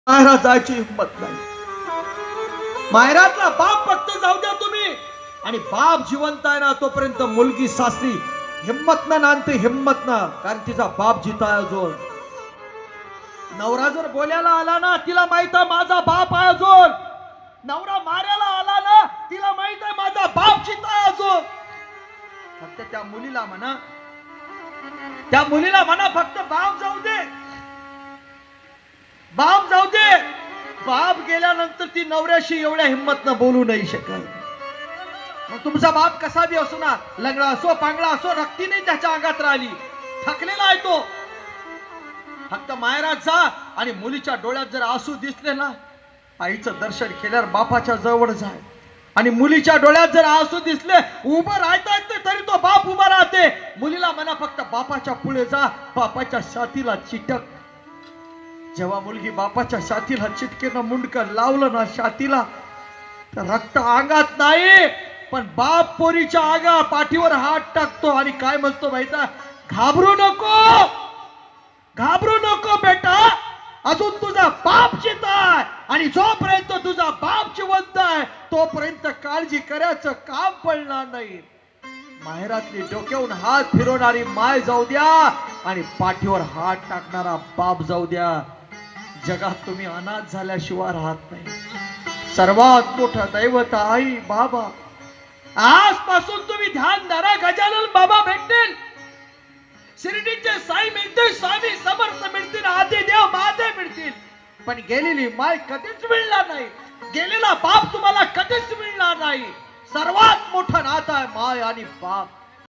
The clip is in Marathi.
माहेरात जायची हिंमत नाही. माहेरातला बाप फक्त जाऊ द्या तुम्ही, आणि बाप जिवंत आहे ना तोपर्यंत मुलगी सासरी हिंमत ना नांदते, हिंमत ना, कारण तिचा बाप जिता आहे अजून. नवरा जर बोलायला आला ना तिला माहित आहे माझा बाप आहे अजून. नवरा मारायला आला ना तिला माहित आहे माझा बाप जिता आहे अजून. फक्त त्या मुलीला म्हणा, त्या मुलीला म्हणा फक्त बाप जाऊ दे, बाप जाऊ दे. बाप गेल्यानंतर ती नवऱ्याशी एवढ्या हिंमतनं बोलू नाही शकत. मग तुमचा बाप कसा बी असो ना, लंगडा असो पांगडा असो, रक्ती नाही त्याच्या अंगात राहिली, थकलेला आहे तो. फक्त माहेरात जा आणि मुलीच्या डोळ्यात जर आसू दिसले ना, आईचं दर्शन केल्यावर बापाच्या जवळ जाय. आणि मुलीच्या डोळ्यात जर आसू दिसले, उभं राहता येते तरी तो बाप उभा राहते. मुलीला म्हणा फक्त बापाच्या पुढे जा, बापाच्या छातीला चिटक. जेव्हा मुलगी बापाच्या छातीला चिटकेनं मुंडकं लावलं ना छातीला, तर रक्त अंगात नाही, पण बाप पोरीच्या आगा पाठीवर हात टाकतो आणि काय म्हणतो माहिती, घाबरू नको, घाबरू नको बेटा, अजून तुझा बाप जिवंत आहे. आणि जोपर्यंत तुझा बाप जिवंत आहे तोपर्यंत काळजी करायचं काम पडणार नाही. माहेरातली डोक्यावरून हात फिरवणारी माय जाऊ द्या आणि पाठीवर हात टाकणारा बाप जाऊ द्या, जगात तुम्ही अनाथ झाल्याशिवाय राहत नाही. सर्वात मोठा दैवत आई बाबा. आजपासून तुम्ही ध्यान धरा, गजानन बाबा भेटतील, शिर्डीचे साई मिळतील, स्वामी समर्थ मिळतील, आदि देव महादेव मिळतील, पण गेलेली माय कधीच मिळणार नाही, गेलेला बाप तुम्हाला कधीच मिळणार नाही. सर्वात मोठं नातं आहे माय आणि बाप.